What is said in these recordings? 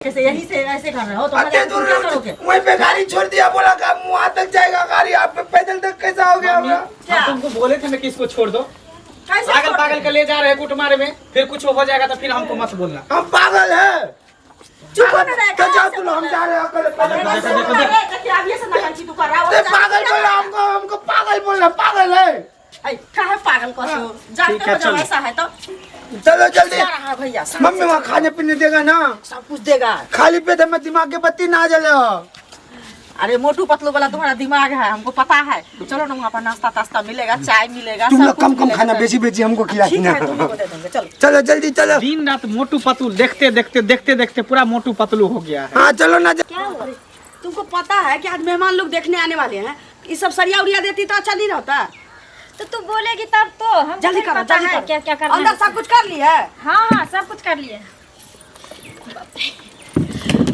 कैसे यही से ऐसे कर रहे हो तो क्या करोगे? वहीं पे गाड़ी छोड़ दिया, बोला कि वहाँ तक जाएगा गाड़ी, आप पैदल तक कैसा हो गया? हम तुमको बोले थे ना कि इसको छोड़ दो, पागल पागल के ले जा रहे कुट मारे में, फिर कुछ हो जाएगा तो फिर हमको मत बोलना। हम पागल है, चुप होने रहे तो जाओ तुम, हम जा रहे हैं अकेले पैदल। पागल बोला हमको पागल बोला, पागल है है पागल को जानते हो ऐसा है तो चलो जल्दी। भैया मम्मी वहाँ खाने पीने देगा ना? सब कुछ देगा। खाली पेट में दिमाग के बत्ती ना जले हो। अरे मोटू पतलू वाला तुम्हारा दिमाग है, हमको पता है। चलो ना वहाँ पर नाश्ता तास्ता मिलेगा, चाय मिलेगा। तुम लोग कम कम खाना, बेची बेची हमको खिलाती ना। चलो चलो जल्दी चलो। दिन रात मोटू पतलू देखते देखते देखते देखते पूरा मोटू पतलू हो गया है। हाँ चलो ना। क्या हुआ? तुमको पता है कि आज मेहमान लोग देखने आने वाले हैं, ये सब सरिया उड़िया देती तो अच्छा नहीं रहता। तो तू बोलेगी तब तो हम जल्दी करो, जल्दी करो। क्या क्या करना अंदर सब कुछ कर लिया है? हाँ हाँ सब कुछ कर लिए।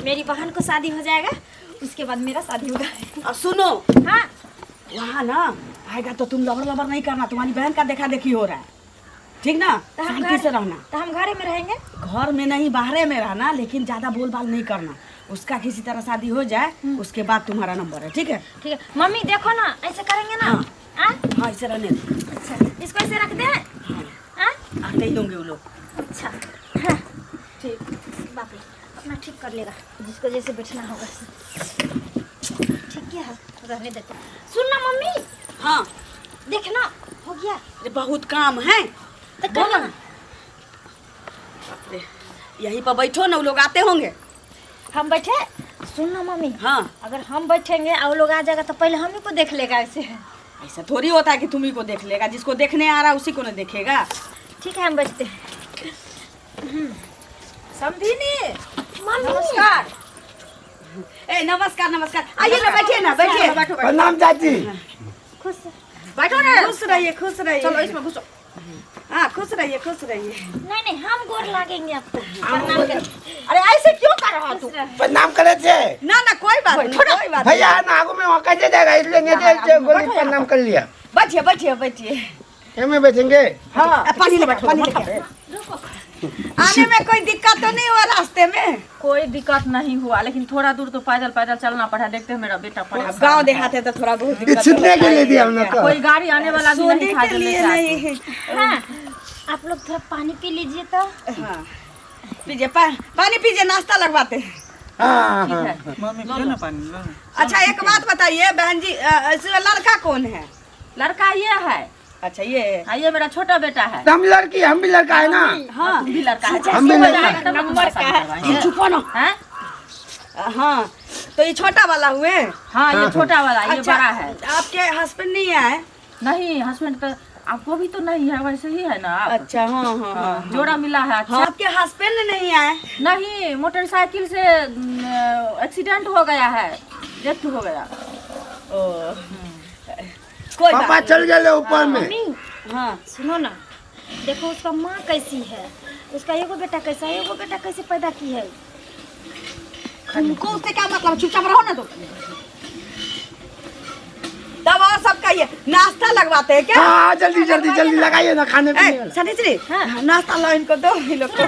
मेरी बहन को शादी हो जाएगा, उसके बाद मेरा शादी होगा। और सुनो, हाँ वहाँ ना आएगा तो तुम लबर लबर नहीं करना, तुम्हारी बहन का देखा देखी हो रहा है, ठीक ना? तो हम शांति से रहना। तो हम घरे में रहेंगे। घर में नहीं बाहरे में रहना, लेकिन ज्यादा बोल बाल नहीं करना। उसका किसी तरह शादी हो जाए उसके बाद तुम्हारा नंबर है, ठीक है? ठीक है मम्मी, देखो ना ऐसे करेंगे ना। हाँ ऐसे रहने दो। अच्छा इसको ऐसे रख दे। आते ही होंगे वो लोग। अच्छा हाँ ठीक, बाप रे अपना ठीक कर लेगा, जिसको जैसे बैठना होगा। ठीक है रहने देते। सुन ना मम्मी, हाँ देखना हो गया। अरे बहुत काम है तो करो ना। बाप रे, यहीं पर बैठो ना, वो लोग आते होंगे। हम बैठे, सुन ना मम्मी, हाँ अगर हम बैठेंगे और वो लोग आ जाएगा तो पहले हम ही को देख लेगा। ऐसे ऐसा थोड़ी होता है कि तुम ही को देख लेगा, जिसको देखने आ रहा है उसी को ना देखेगा। ठीक है हम बैठते हैं। समझी नहीं? मम्मी नमस्कार। ए नमस्कार नमस्कार, आइए ना, बैठिए ना, बैठिए। प्रणाम चाची। खुश बैठो ना, खुश रहिए, खुश रहिए। चलो इसमें घुसो। हाँ खुश रहिए, खुश रहिए। नहीं नहीं हम गोर लागेंगे आपको। प्रणाम कर। अरे ऐसे क्यों कर रहा तू? प्रणाम करे थे ना ना कोई बात नहीं, कोई बात भैया ना, आगू में वहाँ कैसे जाएगा, इसलिए नीचे गोली प्रणाम कर लिया। नहीं। बैठिए बैठिए बैठिए। हमें बैठेंगे। हाँ पानी ले बैठो, पानी लेके। आने में कोई दिक्कत तो नहीं हुआ रास्ते में? कोई दिक्कत नहीं हुआ, लेकिन थोड़ा दूर तो पैदल पैदल चलना पड़ा। देखते हैं मेरा बेटा पड़ा। गांव देहात है तो थोड़ा बहुत दिक्कत छूटने के लिए दिया हमने को। कोई गाड़ी आने वाला भी नहीं था के जो लिए लेके आए। नहीं। हाँ आप लोग थोड़ा पानी पी लीजिए तो। हाँ पीजिए, पानी पीजिए, नाश्ता लगवाते हैं। हाँ ठीक हाँ है मम्मी पियो ना पानी, लो ना। अच्छा एक बात बताइए बहन जी, इसमें लड़का कौन है? लड़का ये है। अच्छा ये है। हाँ ये मेरा छोटा बेटा है। हम लड़की, हम भी लड़का है ना। हाँ तुम भी लड़का है। हम भी लड़का है। नंबर का है। चुप हो ना। हैं? हाँ तो ये छोटा वाला हुए? हाँ ये छोटा वाला, ये अच्छा, बड़ा है। आपके हस्बैंड नहीं आए? नहीं हस्बैंड तो आपको भी तो नहीं है, वैसे ही है ना आप। अच्छा हाँ हाँ हाँ। जोड़ा मिला है। अच्छा हाँ, आपके हस्बैंड नहीं आए? नहीं, मोटरसाइकिल से एक्सीडेंट हो गया है, डेथ हो गया। ओ कोई पापा बात चल गए ऊपर में। मम्मी नहीं। हाँ सुनो ना, देखो उसका माँ कैसी है, उसका एगो बेटा कैसा है, एगो बेटा कैसे पैदा की है। तुमको उससे क्या मतलब, चुपचाप रहो ना तुम। तब और सब कहिए, नाश्ता लगवाते हैं क्या? हाँ जल्दी जल्दी जल्दी लगाइए ना खाने पीने वाला। सतीश्री नाश्ता लो इनको, दो ये लोग को।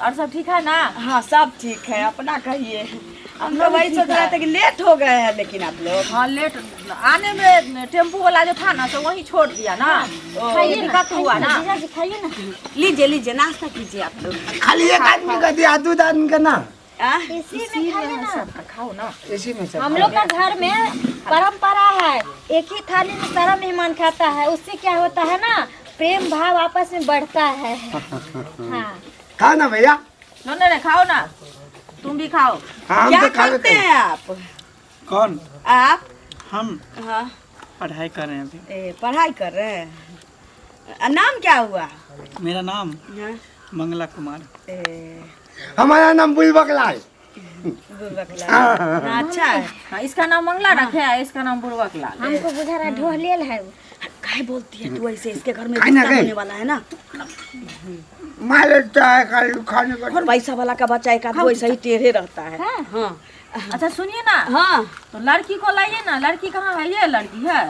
और सब ठीक है ना? हाँ सब ठीक है, अपना कहिए। हम लोग वही सोच रहे थे कि लेट हो गए हैं, लेकिन आप लोग हाँ लेट आने में टेम्पू वाला जो था ना तो वहीं छोड़ दिया ना। खाइए ना, दिक्कत हुआ ना। जीजा जी खाइए ना। लीजिए लीजिए, नाश्ता कीजिए आप लोग। खाली एक आदमी का दिया, दूध आदमी का ना। आ? इसी में खाइए ना। खाओ ना। इसी में सब। हम लोग का घर में परंपरा है, एक ही थाली में सारा मेहमान खाता है। उससे क्या होता है ना, प्रेम भाव आपस में बढ़ता है। हाँ खाओ ना भैया। नहीं खाओ ना, तुम भी खाओ। हाँ क्या हम तो खा करते लेते हैं। हैं आप? कौन? आप? हम हाँ पढ़ाई कर रहे हैं अभी। पढ़ाई कर रहे हैं। नाम क्या हुआ? मेरा नाम हाँ? मंगला कुमार। हमारा नाम बुलबक लाल। हाँ, अच्छा है। हाँ, इसका नाम मंगला रखे है, इसका नाम बुड़वक लाल। हमको बुझा रहा ढोलियल है वो। काहे बोलती है तू ऐसे? इसके घर में खाना रिश्ता गए? होने वाला है ना। मार लेता है खाने को। और वैसा वाला का बच्चा एक आध वैसा ही टेढ़े रहता है। हाँ अच्छा सुनिए ना, हाँ। तो लड़की को लाइए ना। लड़की कहाँ है? ये लड़की है?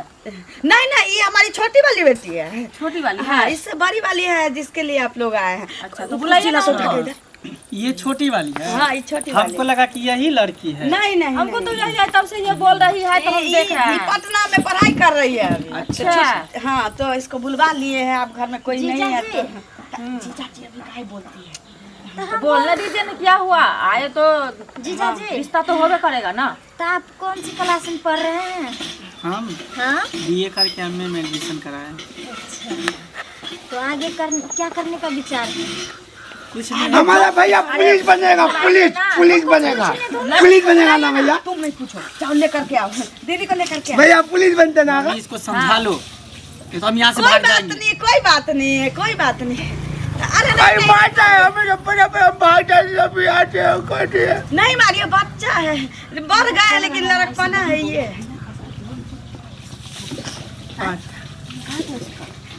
नहीं नहीं, ये हमारी छोटी वाली बेटी है। छोटी वाली हाँ है? इससे बड़ी वाली है जिसके लिए आप लोग आए हैं। अच्छा तो बुलाइए ना। कुर्सी ला, तो उठा के इधर। ये छोटी वाली है। हाँ ये छोटी वाली। हमको लगा कि यही लड़की है। नहीं नहीं हमको तो नहीं। यही है, तब से ये बोल रही है तो हम देख रहे ये हैं। पटना में पढ़ाई कर रही है अभी। अच्छा। हाँ तो इसको बुलवा लिए हैं, आप घर में कोई नहीं है जीजा तो जीजा जी अभी काहे बोलती है। तो बोलने दीजिए ना, क्या हुआ, आए तो जीजा जी। रिश्ता तो होबे करेगा ना। तो आप कौन सी क्लास में पढ़ रहे हैं? हम हाँ बीए करके एमए में एडमिशन कराए। तो आगे क्या करने का विचार है? कुछ नहीं। हमारा भैया पुलिस बनेगा, पुलिस बनेगा ना भैया। तुम नहीं पूछो, जाओ लेकर के आओ, दीदी को लेकर के आओ। भैया पुलिस बनते ना। अभी इसको समझा लो, नहीं तो हम यहाँ से कोई भाग बात जाएंगे। नहीं, कोई बात नहीं है, कोई बात नहीं। अरे भाई नहीं मारता है हमें, जब भाग जाए अभी आते हो कहते हैं। नहीं मारिए, बच्चा है, बढ़ गया है लेकिन लड़कपना है ये।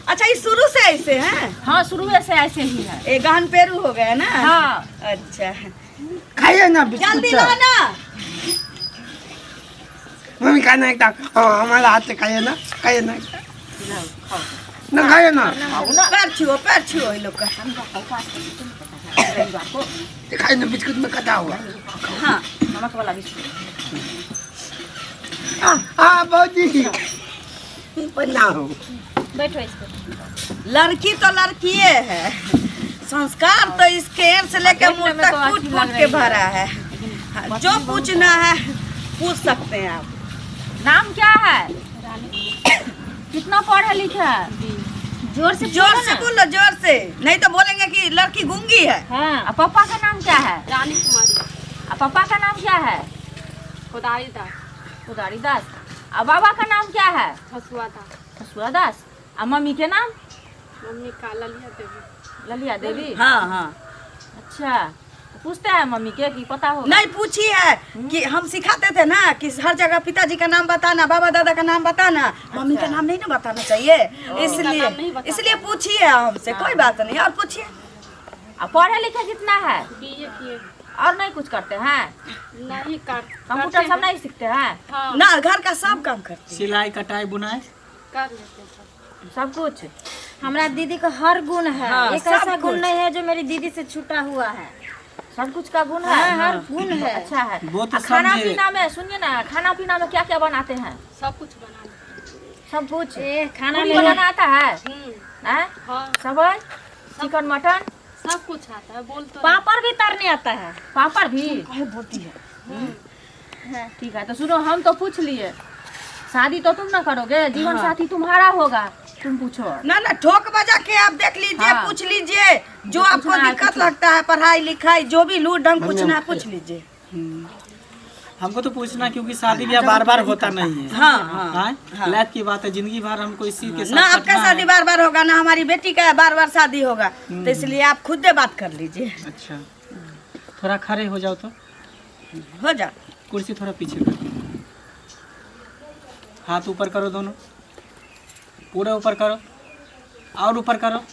अच्छा ये शुरू से ऐसे हैं? हाँ शुरू से ऐसे ही है। ये गहन पेरू हो गया ना? हाँ। अच्छा खाइए ना जल्दी बिस्कुट। लाना। मम्मी खाना एक हाँ हमारा हाथ से खाइए ना, खाइए ना ना, खाइए ना। पैर छुओ ये लोग का। खाइए ना, बिस्कुट में कटा हुआ। हाँ नमक वाला बिस्कुट। हाँ बहुत ही बना हो। बैठो इस पे। लड़की तो लड़की है, संस्कार तो इसके एड़ से लेकर देखने मुंह में तक तो कूट अच्छी कूट लग के रही भरा है। जो पूछना है पूछ सकते हैं आप। नाम क्या है? कितना पढ़े लिखे है? जोर से जोर से बोलो, जोर से, नहीं तो बोलेंगे कि लड़की गूंगी है। हाँ। और पापा का नाम क्या है? रानी कुमारी। और पापा का नाम क्या है? खुदारी दास। उदारी दास। और बाबा का नाम क्या है? हसुआ दास। हसुआ दास। और मम्मी के नाम? मम्मी का ललिया देवी। ललिया देवी। हाँ हाँ अच्छा, तो पूछते हैं मम्मी के कि पता हो? नहीं पूछी है कि हम सिखाते थे ना कि हर जगह पिताजी का नाम बताना, बाबा दादा का नाम बताना, मम्मी का नाम नहीं ना बताना चाहिए, इसलिए पूछी है हमसे। कोई बात नहीं, और पूछिए। और पढ़े लिखे कितना है? बीए किए। और नहीं कुछ करते हैं? नहीं कर कंप्यूटर सब नहीं सीखते हैं? हाँ ना घर का सब काम करते हैं। सिलाई कटाई बुनाई कर लेते हैं। सब कुछ। हमारा दीदी का हर गुण है। हाँ, एक सब ऐसा गुण कुछ। नहीं है जो मेरी दीदी से छूटा हुआ है। सब कुछ का गुण है। हाँ, हर गुण है। अच्छा है। वो तो और खाना समझे। पीना में सुनिए ना, खाना पीना में क्या क्या बनाते हैं? सब कुछ बना लेते सब कुछ। खाना पूरी में बनाना आता है? हैं। हैं? हाँ सबज, चिकन, मटन, सब कुछ आता है, बोल तो। पापड़ भी तरने आता है। पापड़ भी। बोलती है। ठीक है, तो सुनो, हम तो पूछ लिए, शादी तो तुम ना करोगे, जीवन साथी तुम्हारा होगा, तुम पूछो। ना ना ठोक बजा के आप देख लीजिए, हाँ। पूछ लीजिए जो आपको पूछना है, दिक्कत पूछो। लगता है, पढ़ाई लिखाई जो भी लूट ढंग पूछना है पूछ लीजिए। हमको तो पूछना, क्योंकि शादी ब्याह बार बार होता नहीं है। हाँ हाँ हाँ, लाइफ की बात है, जिंदगी भर हमको इसी के ना साथ आपका कटना शादी है। बार बार होगा, ना हमारी बेटी का बार बार शादी होगा, तो इसलिए आप खुद से बात कर लीजिए। अच्छा, थोड़ा खड़े हो जाओ तो, हो जा। कुर्सी थोड़ा पीछे कर, हाथ ऊपर करो दोनों, पूरा ऊपर करो, और ऊपर करो।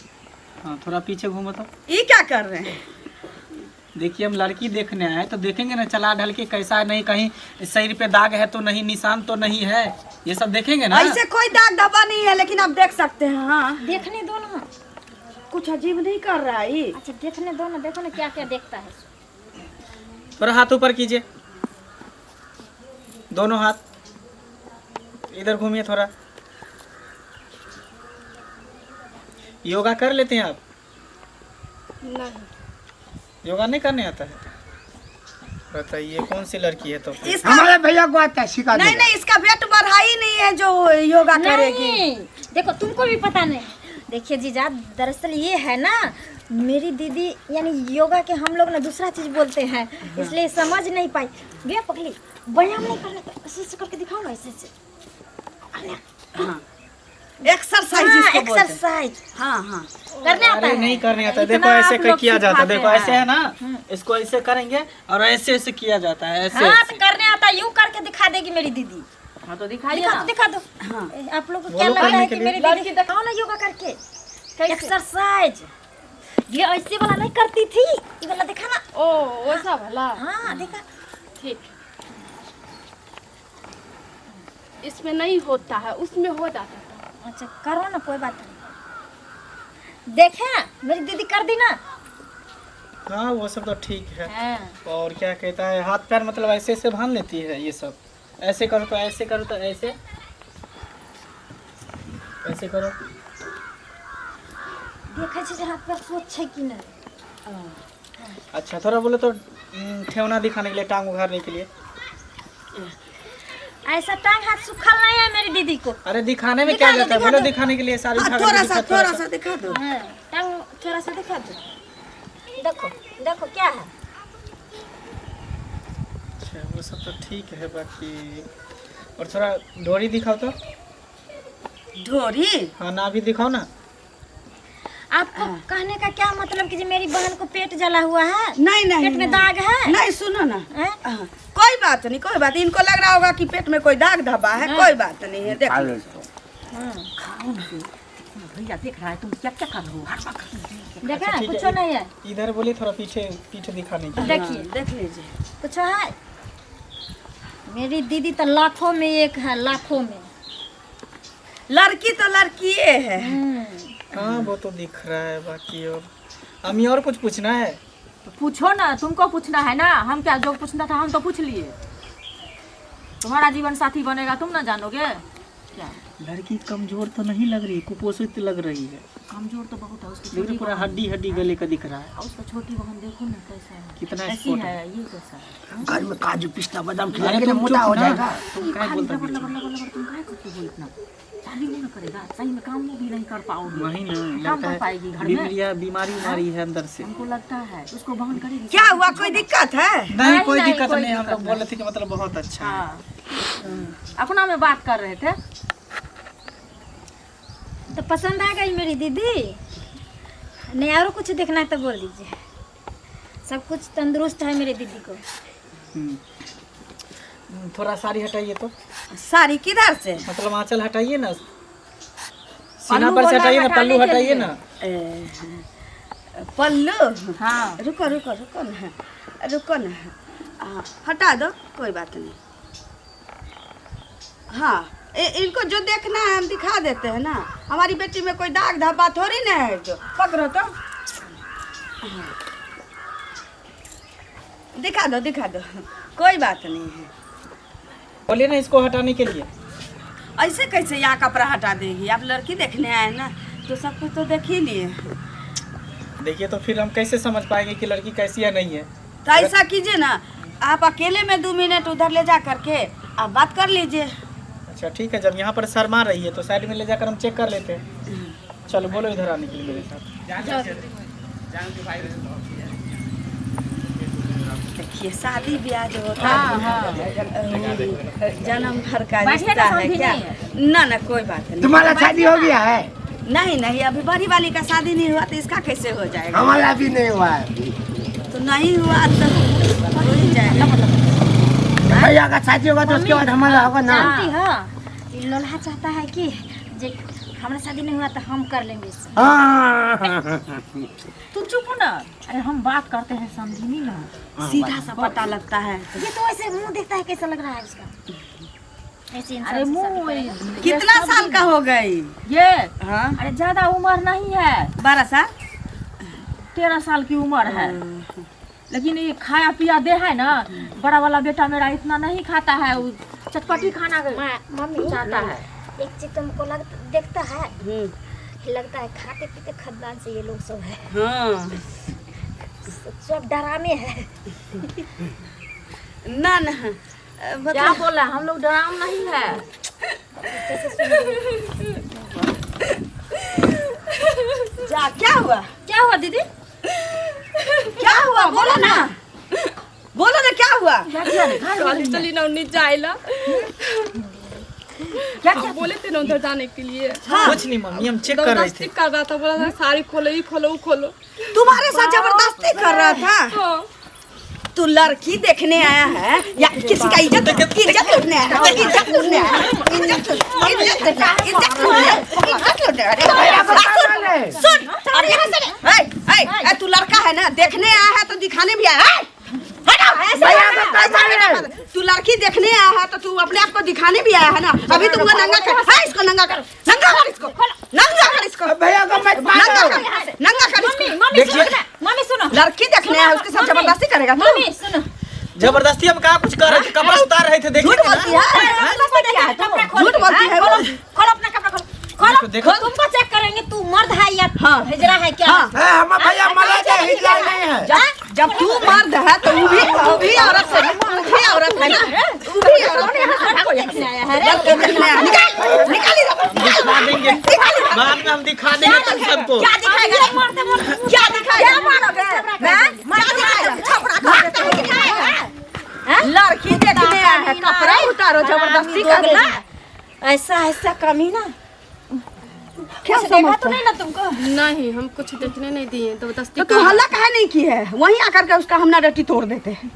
हाँ, थोड़ा पीछे घूमो तो। ये क्या कर रहे हैं? देखिए, हम लड़की देखने आए तो देखेंगे ना चला ढल के कैसा है, नहीं कहीं शरीर पे दाग है तो नहीं, निशान तो नहीं है, ये सब देखेंगे ना। ऐसे कोई दाग धब्बा नहीं है, लेकिन आप देख सकते हैं। हाँ देखने दो ना। कुछ अजीब नहीं कर रहा है ये। अच्छा देखने दो ना, देखो ना क्या क्या देखता है। थोड़ा हाथ ऊपर कीजिए, दोनों हाथ इधर घूमिए थोड़ा। योगा कर लेते हैं आप? नहीं। योगा नहीं करने आता है? बताइए कौन सी लड़की है तो फिर? इसका हमारे भैया को आता है, सिखा नहीं देगा। नहीं, इसका वेट बढ़ा ही नहीं है जो योगा करेगी। नहीं, देखो तुमको भी पता नहीं। देखिए जीजा, दरअसल ये है ना, मेरी दीदी यानी योगा के हम लोग ना दूसरा चीज बोलते हैं, इसलिए समझ नहीं पाई। भैया पकड़ी, व्यायाम नहीं करने का, ऐसे करके दिखाओ ना, ऐसे एक्सरसाइज इसको बोलते हैं। एक्सरसाइज हाँ हाँ करने आता अरे है। नहीं करने आता है। इतना देखो ऐसे आप लोग किया जाता है, सिखाते देखो हैं। ऐसे है ना, इसको ऐसे करेंगे और ऐसे ऐसे किया जाता है, ऐसे हाँ ऐसे। तो करने आता है, यूं करके दिखा देगी मेरी दीदी। हाँ तो दिखाइए दिखा ना। दो, दिखा दो। हाँ। आप लोग को बोलो क्या लगता करने है के कि लिए। मेरी दीदी दिखाओ ना योगा करके एक्सरसाइज। ये ऐसे वाला नहीं करती थी, ये वाला दिखा ना। ओ वैसा भला। हाँ देखा। ठीक। इसमें नहीं होता है, उसमें हो जाता है। अच्छा करो ना, कोई बात नहीं। देखे मेरी दीदी कर दी ना। हाँ वो सब तो ठीक है। हाँ। और क्या कहता है, हाथ पैर मतलब ऐसे ऐसे बांध लेती है ये सब। ऐसे करो तो ऐसे, करो तो ऐसे, ऐसे करो। देखै छी जे हाथ पैर सोच छै कि नहीं। अच्छा थोड़ा बोले तो ठेवना दिखाने के लिए, टांग उघाड़ने के लिए। ऐसा टांग हाथ सूखल नहीं है मेरी दीदी को। अरे दिखाने में क्या जाता है, बोलो दिखाने के लिए सारी हाँ, उठा थोड़ा करके सा दिखा, थोड़ा सा दिखा दो। हाँ, टांग थोड़ा सा दिखा दो। देखो देखो क्या है। अच्छा वो सब तो ठीक है। बाकी और थोड़ा डोरी दिखाओ तो। ढोरी हाँ ना भी दिखाओ ना। आपको कहने का क्या मतलब कि मेरी बहन को पेट जला हुआ है, नहीं नहीं पेट में दाग है? नहीं, सुनो ना। हैं? हाँ, कोई बात नहीं, कोई बात। इनको लग रहा होगा कि पेट में कोई दाग धब्बा है, कोई बात नहीं है। देखो भैया देख रहा है तुम क्या क्या कर रहे हो। हर वक्त देखा अच्छा, ठीक कुछ है। नहीं है। इधर बोलिए थोड़ा पीछे पीछे दिखाने की। देखिए देख लीजिए। कुछ है। मेरी दीदी तो लाखों में एक है, लाखों में। लड़की तो लड़की है। हाँ वो तो दिख रहा है। बाकी और हमें और कुछ पूछना है? तो पूछो ना, तुमको पूछना है ना। हम क्या जो पूछना था हम तो पूछ लिए। तुम्हारा जीवन साथी बनेगा तुम ना जानोगे क्या। लड़की कमजोर तो नहीं लग रही, कुपोषित लग रही है। कमजोर तो बहुत है उसकी लेकिन पूरा हड्डी हड्डी गले का दिख रहा है। और उसका छोटी बहन देखो ना कैसा है, कितना कैसी स्पॉट है, ये कैसा है। घर में काजू पिस्ता बादाम अरे खिलाएंगे तुम तो मोटा चुप हो ना। जाएगा। तुम क्या बोलता लबर बीच लबर में? लबर लबर तुम काहे करते हो इतना। शादी नहीं ना करेगा, सही में काम भी नहीं कर पाओगे। वही ना काम लगता कर पाएगी घर है में। बीमारी उमारी है अंदर से। हमको लगता है उसको बहन करेगी। क्या हुआ, कोई दिक्कत है? नहीं कोई नहीं, दिक्कत कोई नहीं। हम दिक्कत लोग बोल रहे थे कि मतलब बहुत अच्छा है। हाँ अपना में बात कर रहे थे। तो पसंद आ गई मेरी दीदी? नहीं और कुछ देखना है तो बोल दीजिए। सब कुछ तंदुरुस्त है मेरी दीदी को। थोड़ा साड़ी हटाइए तो, साड़ी किधर से? मतलब आंचल हटाइए ना, सीना पर से हटाइए ना, पल्लू हटाइए ना। पल्लू? हाँ रुको रुको रुको ना, रुको ना। हटा दो, कोई बात नहीं। हाँ इनको जो देखना है हम दिखा देते हैं ना। हमारी बेटी में कोई दाग धब्बा थोड़ी ना है। जो पकड़ो तो दिखा दो, दिखा दो, कोई बात नहीं है। बोलिए ना इसको हटाने के लिए। ऐसे कैसे यहाँ कपड़ा हटा देगी? आप लड़की देखने आए ना, तो सब कुछ तो देख ही लिए। देखिए तो फिर हम कैसे समझ पाएंगे कि लड़की कैसी है नहीं है। तो ऐसा कीजिए ना, आप अकेले में 2 मिनट उधर ले जा करके आप बात कर लीजिए। अच्छा ठीक है, जब यहाँ पर शर्मा रही है तो साइड में ले जाकर हम चेक कर लेते हैं। चलो बोलो इधर आने के लिए मेरे साथ। देखिए शादी ब्याह जो होता हाँ, है जन्म भर का बैठिए रिश्ता ना, है समझी क्या? नहीं ना ना कोई बात नहीं। तुम्हारा शादी हो गया है? नहीं नहीं, अभी बड़ी वाली का शादी नहीं हुआ तो इसका कैसे हो जाएगा? हमारा भी नहीं हुआ है। तो नहीं हुआ तो हो ही जाएगा। भैया का शादी होगा तो उसके बाद हमारा होगा ना। जानती हो ये लोल्हा चाहता है कि जे हमारा शादी नहीं हुआ तो हम कर लेंगे इससे। हाँ। तू चुप हो ना। अरे हम बात करते हैं, समझी नहीं ना। सीधा सा पता लगता है। ये तो ऐसे मुंह देखता है कैसा लग रहा है उसका। ऐसे इंसान अरे से शादी मुँह करेगा। कितना साल का हो गई? ये हाँ अरे ज्यादा उम्र नहीं है, 12 साल। 13 साल की उम्र है। लेकिन ये खाया पिया दे है ना, बड़ा वाला बेटा मेरा इतना नहीं खाता है। वो चटपटी खाना मम्मी चाहता है। एक चीज तुमको देखता है, लगता है खाते पीते खानदान से ये लोग सब है। हाँ सब डरामे है। ना ना क्या मतलब बोला, हम लोग डराम नहीं है। जा, क्या हुआ? क्या हुआ दीदी? क्या हुआ? बोलो ना, बोलो ना, क्या हुआ? क्या किया रे? कॉलेज चली ना उन्नीस जाएला। क्या हम बोले थे ना उधर जाने के लिए। कुछ नहीं मम्मी, हम चेक कर रहे जबरदस्ती थे। कर रहा था, बोला था साड़ी खोलो, ये खोलो, वो खोलो। तुम्हारे साथ जबरदस्ती कर रहा था? हाँ। तू लड़की देखने आया है या किसी का इज्जत लूटने आया है? इज्जत लूटने आया है? इज्जत लूटने सुन, अरे तू लड़का है ना, देखने आया है तो दिखाने भी आया है। तू लड़की देखने आया है तो तू अपने आप को दिखाने भी आया है ना। अभी तुमको नंगा कर, इसको नंगा कर, नंगा कर इसको, नंगा कर इसको, भैया को मत मारो। नंगा कर इसको। मम्मी सुनो, लड़की देखने आए उसके साथ जबरदस्ती करेगा तू? मम्मी सुनो, जबरदस्ती हम कहाँ कुछ कर रहे थे, कपड़ा उतार रहे थे, देखिए झूठ बोलती है, झूठ बोलती है वो। खोलो अपना कपड़ा, खोलो देखो। तुमको चेक करेंगे तू मर्द है या हाँ। हिजरा है क्या? हाँ। हम भैया मला के हिजरा नहीं है। जब तू मर्द है तो वो भी औरत है, वो भी औरत है ना, वो भी औरत है ना। देखने आया है रे। लड़की देखने आया, निकाल दिखा देंगे, बाद में हम दिखा देंगे तुम सबको। क्या दिखाएगा? क्या दिखाएगा? लड़की देखने आया है, कपड़ा उतारो, जबरदस्ती कर रहा है। ऐसा कमीना क्या देखा समझता तो नहीं ना तुमको? नहीं, हम कुछ देखने नहीं दिए, जबरदस्ती तो तू हल्ला काहे नहीं की है? वहीं आकर के उसका हम नाडटी तोड़ देते हैं।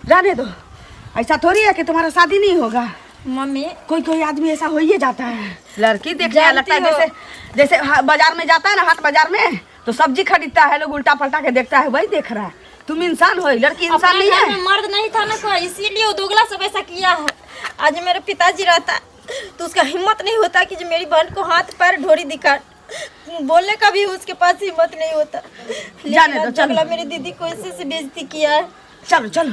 जाने दो, ऐसा थोड़ी है कि तुम्हारा शादी नहीं होगा। मम्मी कोई आदमी ऐसा हो ही जाता है। लड़की देखने जानती लगता है हो। जैसे बाजार में जाता है ना, हाट बाजार में तो सब्जी खरीदता है, लोग उल्टा पलटा के देखता है, वही देख रहा है। तुम इंसान हो, लड़की इंसान नहीं अपने घर है। में मर्द नहीं था ना कोई, इसीलिए वो दोगला सब ऐसा किया है। आज मेरे पिताजी रहता तो उसका हिम्मत नहीं होता कि जो मेरी बहन को हाथ पैर ढोरी दिखा, बोलने का भी उसके पास हिम्मत नहीं होता। जाने दो, लेकिन चलो। अगला मेरी दीदी को इसी से बेइज्जती किया है। चलो चलो